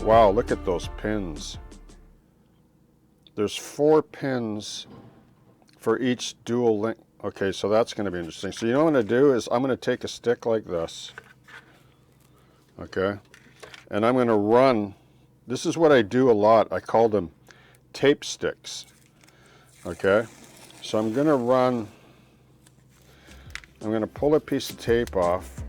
Wow, look at those pins. There's 4 pins for each dual link. Okay, so that's going to be interesting. So you know what I'm going to do is I'm going to take a stick like this. Okay, and I'm going to run. This is what I do a lot. I call them tape sticks. Okay, so I'm going to run. I'm going to pull a piece of tape off.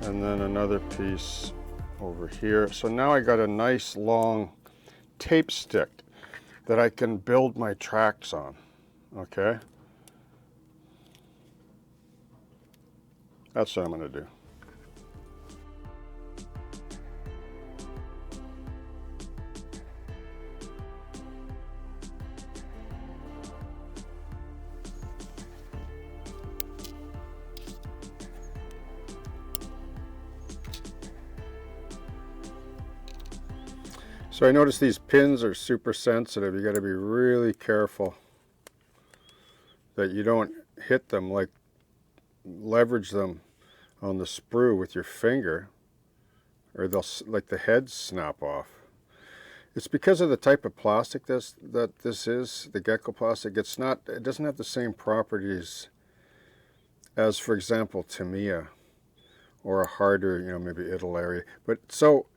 And then another piece over here. So now I got a nice long tape stick that I can build my tracks on. Okay, that's what I'm going to do. So I notice these pins are super sensitive. You got to be really careful that you don't hit them, like leverage them on the sprue with your finger, or they'll, like, the heads snap off. It's because of the type of plastic that this is, the Gecko plastic. It doesn't have the same properties as, for example, Tamiya or a harder, maybe Italy. But so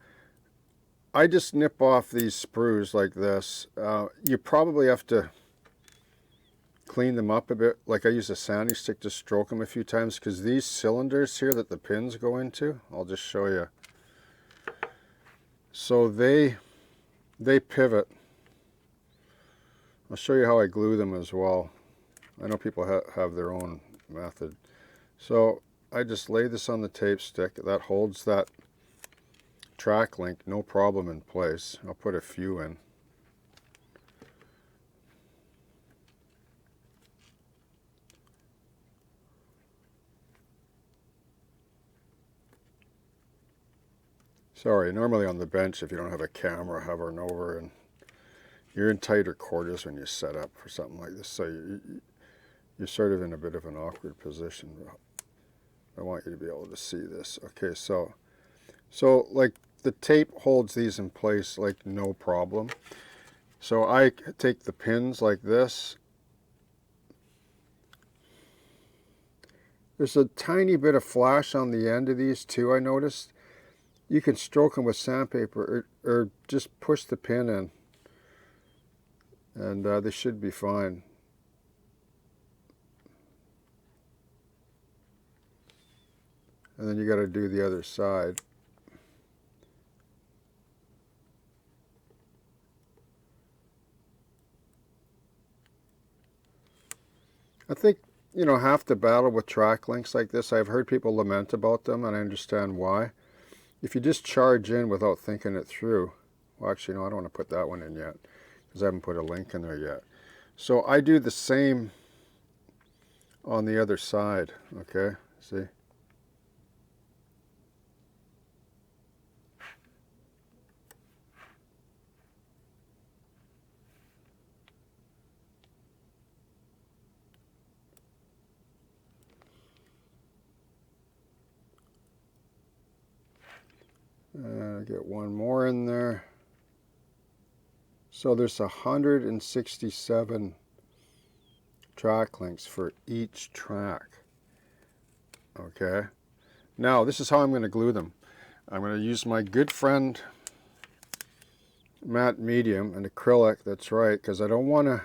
I just nip off these sprues like this. You probably have to clean them up a bit. Like, I use a sanding stick to stroke them a few times, because these cylinders here that the pins go into, I'll just show you. So they pivot. I'll show you how I glue them as well. I know people have their own method. So I just lay this on the tape stick. That holds that track link no problem in place. I'll put a few in. Sorry, normally on the bench, if you don't have a camera hovering over, and you're in tighter quarters when you set up for something like this, so you're sort of in a bit of an awkward position. I want you to be able to see this. Okay, so like, the tape holds these in place like no problem. So I take the pins like this. There's a tiny bit of flash on the end of these too, I noticed. You can stroke them with sandpaper, or just push the pin in, and they should be fine. And then you got to do the other side. I think, half the battle with track links like this, I've heard people lament about them, and I understand why. If you just charge in without thinking it through, well, actually, no, I don't want to put that one in yet, because I haven't put a link in there yet. So I do the same on the other side, okay? See? Get one more in there. So there's 167 track links for each track. Okay. Now this is how I'm going to glue them. I'm going to use my good friend matte medium and acrylic. That's right, because I don't want to.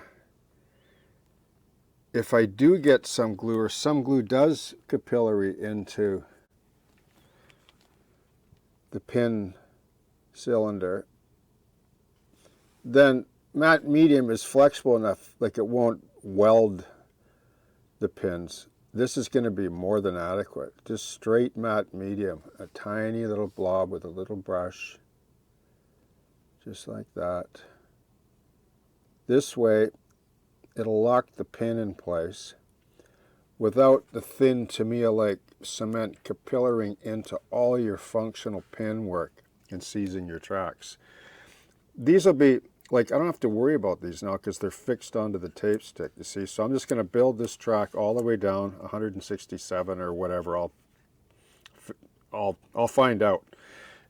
If I do get some glue, or some glue does capillary into the pin cylinder, then matte medium is flexible enough, like it won't weld the pins. this is going to be more than adequate. Just straight matte medium, a tiny little blob with a little brush, just like that. This way, it'll lock the pin in place without the thin Tamiya-like cement capillarying into all your functional pin work and seizing your tracks. These will be, like, I don't have to worry about these now because they're fixed onto the tape stick, you see. So I'm just going to build this track all the way down, 167 or whatever. I'll find out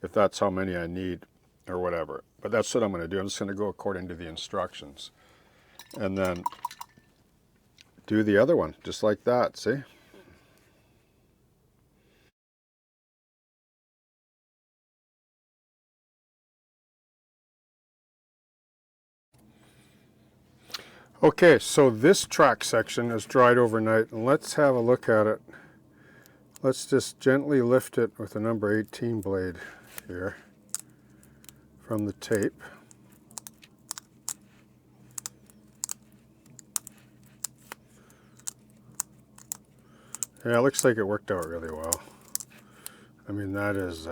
if that's how many I need or whatever. But that's what I'm going to do. I'm just going to go according to the instructions. And then do the other one, just like that, see? Okay, so this track section is dried overnight, and let's have a look at it. Let's just gently lift it with a number 18 blade here from the tape. Yeah, it looks like it worked out really well. I mean, that's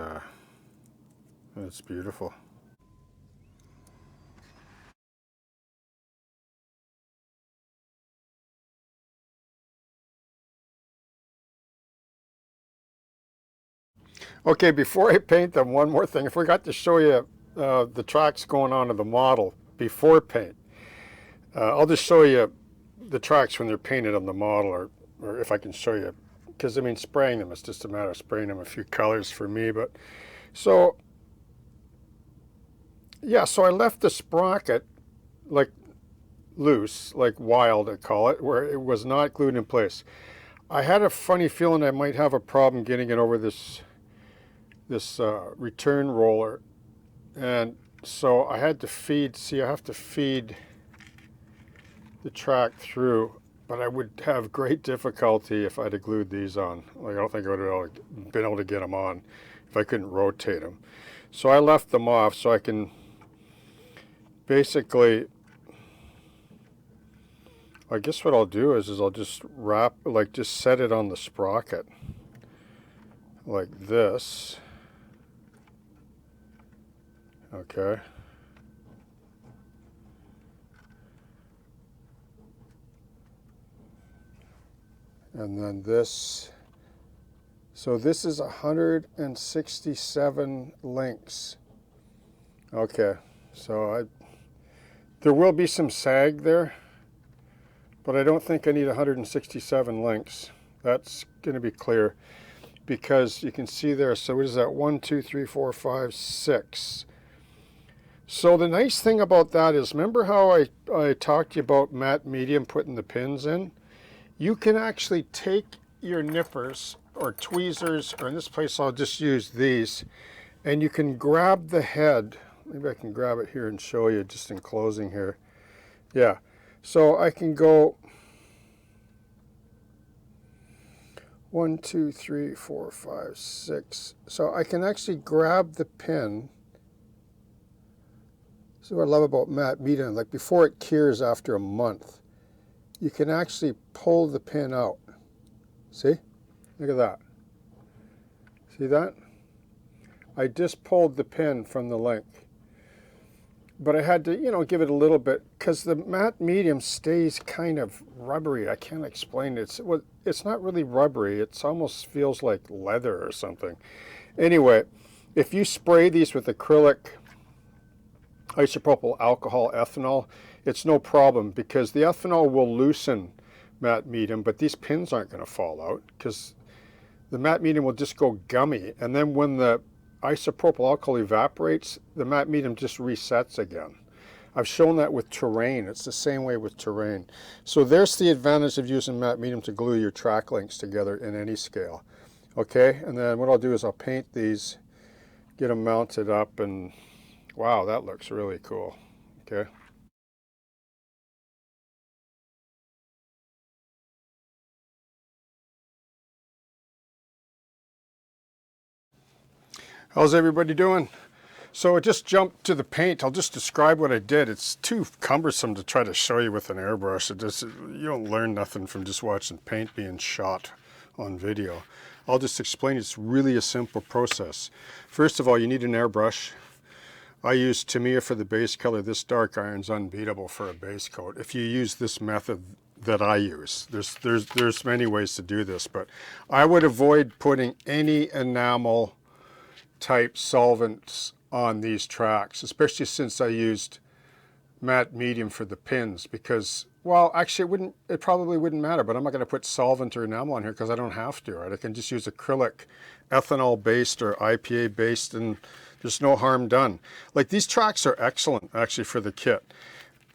beautiful. Okay, before I paint them, one more thing. I forgot to show you the tracks going onto the model before paint. I'll just show you the tracks when they're painted on the model, or if I can show you. Because, I mean, spraying them, it's just a matter of spraying them a few colors for me. But so, yeah, so I left the sprocket, like, loose, like wild, I call it, where it was not glued in place. I had a funny feeling I might have a problem getting it over this return roller, and so I had to feed. See, I have to feed the track through, but I would have great difficulty if I'd have glued these on. Like, I don't think I would have been able to get them on if I couldn't rotate them. So I left them off so I can basically, I guess what I'll do is I'll just wrap, like, just set it on the sprocket like this. Okay. And then this, so this is 167 links. Okay, so there will be some sag there, but I don't think I need 167 links. That's going to be clear because you can see there, so what is that? 1, 2, 3, 4, 5, 6. So the nice thing about that is, remember how I talked to you about matte medium putting the pins in? You can actually take your nippers or tweezers, or in this place I'll just use these, and you can grab the head. Maybe I can grab it here and show you just in closing here. Yeah, so I can go 1, 2, 3, 4, 5, 6. So I can actually grab the pin. This is what I love about matte medium. Like, before it cures after a month, you can actually pull the pin out. See? Look at that. See that? I just pulled the pin from the link. But I had to, you know, give it a little bit, because the matte medium stays kind of rubbery. I can't explain it. It's not really rubbery. It almost feels like leather or something. Anyway, if you spray these with acrylic, isopropyl alcohol, ethanol, it's no problem, because the ethanol will loosen matte medium, but these pins aren't going to fall out because the matte medium will just go gummy, and then when the isopropyl alcohol evaporates, the matte medium just resets again. I've shown that with terrain. It's the same way with terrain. So there's the advantage of using matte medium to glue your track links together in any scale. Okay, and then what I'll do is I'll paint these, get them mounted up, and wow, that looks really cool. Okay. How's everybody doing? So I just jumped to the paint. I'll just describe what I did. It's too cumbersome to try to show you with an airbrush. You don't learn nothing from just watching paint being shot on video. I'll just explain. It's really a simple process. First of all, you need an airbrush. I use Tamiya for the base color. This dark iron's unbeatable for a base coat. If you use this method that I use, there's many ways to do this, but I would avoid putting any enamel type solvents on these tracks, especially since I used matte medium for the pins, because, well, actually it probably wouldn't matter, but I'm not going to put solvent or enamel on here because I don't have to, right? I can just use acrylic, ethanol based or IPA based, and there's no harm done. Like, these tracks are excellent actually for the kit.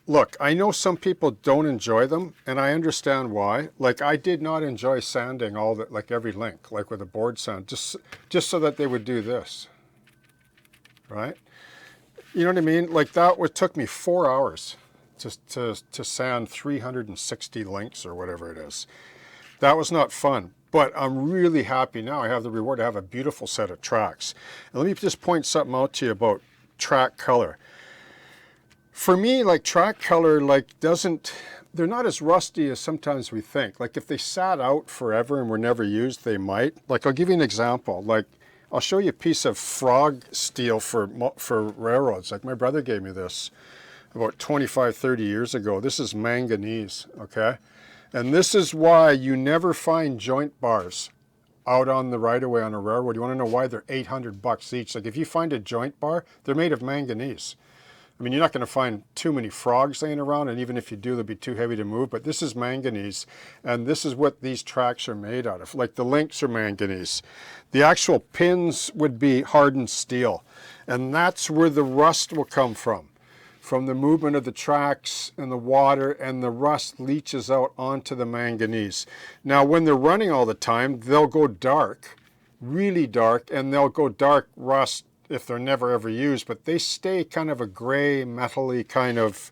Look, I know some people don't enjoy them, and I understand why. Like, I did not enjoy sanding all that, like every link, like with a board sand, just so that they would do this. Right? You know what I mean? Like, that took me 4 hours to sand 360 links or whatever it is. That was not fun, but I'm really happy now. I have the reward. I have a beautiful set of tracks. And let me just point something out to you about track color. For me, like, track color, like, they're not as rusty as sometimes we think. Like, if they sat out forever and were never used, they might. Like, I'll give you an example. Like, I'll show you a piece of frog steel for railroads. Like, my brother gave me this about 25, 30 years ago. This is manganese, okay? And this is why you never find joint bars out on the right-of-way on a railroad. You want to know why? They're $800 each. Like, if you find a joint bar, they're made of manganese. I mean, you're not going to find too many frogs laying around, and even if you do, they'll be too heavy to move, but this is manganese, and this is what these tracks are made out of. Like, the links are manganese. The actual pins would be hardened steel, and that's where the rust will come from the movement of the tracks and the water, and the rust leaches out onto the manganese. Now, when they're running all the time, they'll go dark, really dark, and they'll go dark rust if they're never ever used, but they stay kind of a gray, metal-y kind of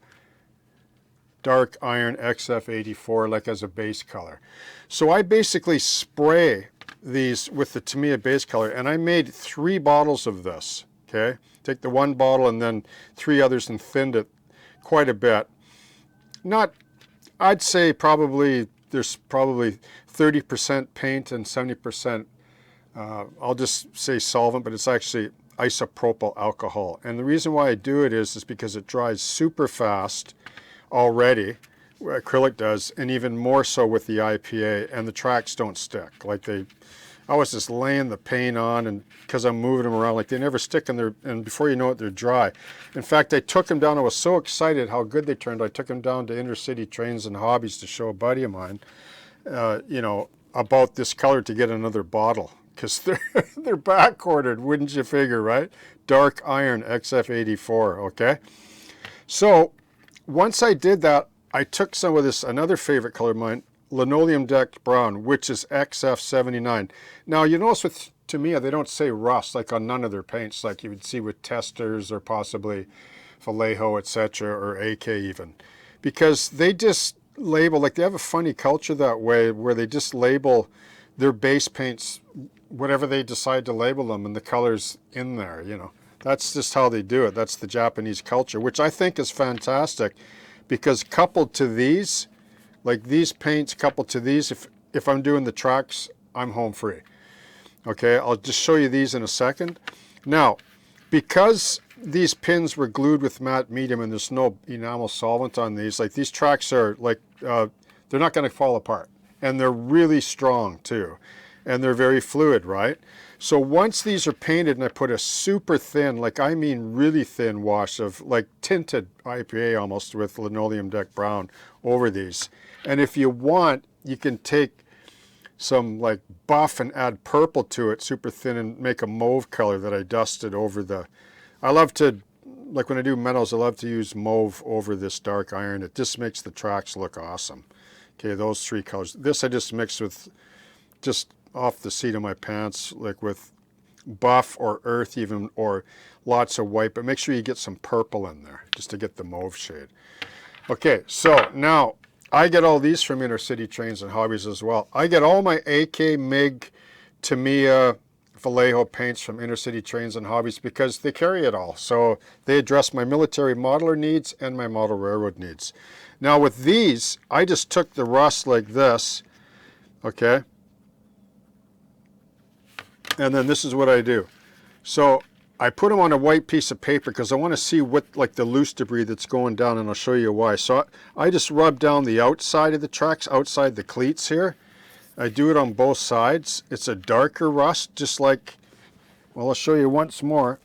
dark iron XF84, like as a base color. So I basically spray these with the Tamiya base color, and I made 3 bottles of this, okay? Take the 1 bottle and then 3 others and thinned it quite a bit. I'd say there's probably 30% paint and 70%, I'll just say solvent, but it's actually isopropyl alcohol. And the reason why I do it is because it dries super fast already, acrylic does, and even more so with the IPA, and the tracks don't stick. Like, I was just laying the paint on, and because I'm moving them around, like, they never stick, and before you know it, they're dry. In fact, I took them down. I was so excited how good they turned. I took them down to Intercity Trains and Hobbies to show a buddy of mine, you know, about this color to get another bottle. Because they're back ordered, wouldn't you figure, right? Dark iron XF84, okay? So once I did that, I took some of this, another favorite color of mine, linoleum decked brown, which is XF79. Now, you notice with Tamiya, they don't say rust, like on none of their paints, like you would see with Testers or possibly Vallejo, etc., or AK even. Because they just label, like, they have a funny culture that way, where they just label their base paints whatever they decide to label them, and the colors in there, you know. That's just how they do it. That's the Japanese culture, which I think is fantastic, because coupled to these, like these paints coupled to these, if I'm doing the tracks, I'm home free. Okay, I'll just show you these in a second. Now, because these pins were glued with matte medium and there's no enamel solvent on these, like, these tracks are like, they're not going to fall apart. And they're really strong too. And they're very fluid, right? So once these are painted and I put a super thin, like, I mean really thin wash of, like, tinted IPA almost with linoleum deck brown over these. And if you want, you can take some, like, buff and add purple to it, super thin, and make a mauve color that I dusted over the, I love to, like, when I do metals, I love to use mauve over this dark iron. It just makes the tracks look awesome. Okay, those 3 colors. This I just mixed with, just off the seat of my pants, like with buff or earth even, or lots of white, but make sure you get some purple in there just to get the mauve shade. Okay, so now I get all these from Intercity Trains and Hobbies as well. I get all my AK, MiG, Tamiya, Vallejo paints from Inner City Trains and Hobbies because they carry it all. So they address my military modeler needs and my model railroad needs. Now with these, I just took the rust like this, okay? And then this is what I do. So I put them on a white piece of paper because I want to see what, like the loose debris that's going down, and I'll show you why. So I just rub down the outside of the tracks, outside the cleats here. I do it on both sides. It's a darker rust, just like, well, I'll show you once more,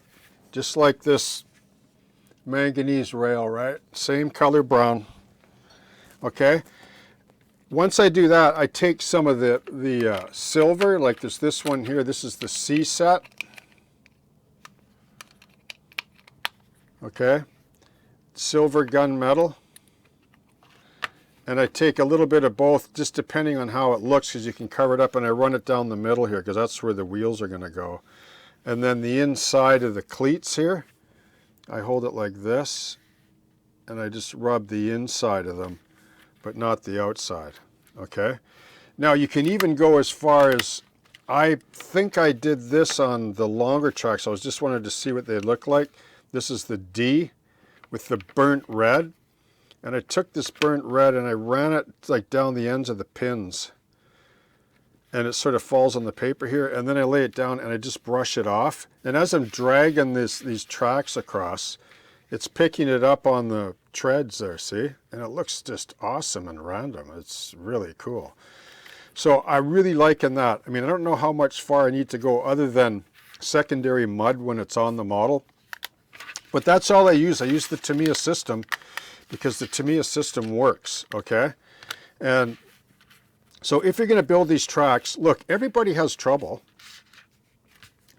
just like this manganese rail, right? Same color brown, okay? Once I do that, I take some of the silver, like there's this one here. This is the C set. Okay, silver gunmetal, and I take a little bit of both, just depending on how it looks, because you can cover it up, and I run it down the middle here because that's where the wheels are going to go. And then the inside of the cleats here, I hold it like this, and I just rub the inside of them, but not the outside. Okay, now you can even go as far as, I think I did this on the longer tracks. I was just wanted to see what they look like. This is the D with the burnt red, and I took this burnt red and I ran it like down the ends of the pins, and it sort of falls on the paper here, and then I lay it down and I just brush it off, and as I'm dragging these tracks across, it's picking it up on the treads there, see? And it looks just awesome and random. It's really cool. So I'm really liking that. I mean, I don't know how much far I need to go other than secondary mud when it's on the model. But that's all I use. I use the Tamiya system because the Tamiya system works, okay? And so if you're going to build these tracks, look, everybody has trouble.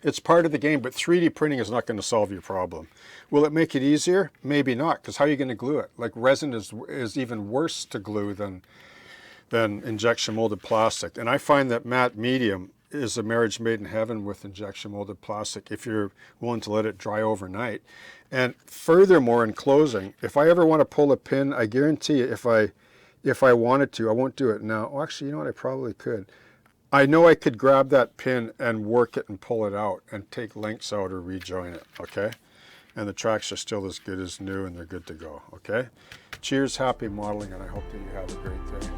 It's part of the game, but 3D printing is not going to solve your problem. Will it make it easier? Maybe not, because how are you going to glue it? Like resin is even worse to glue than injection molded plastic. And I find that matte medium is a marriage made in heaven with injection molded plastic if you're willing to let it dry overnight. And furthermore, in closing, if I ever want to pull a pin, I guarantee you, if I wanted to, I won't do it now. Well, actually, you know what? I probably could. I know I could grab that pin and work it and pull it out and take links out or rejoin it, okay? And the tracks are still as good as new and they're good to go, okay? Cheers, happy modeling, and I hope that you have a great day.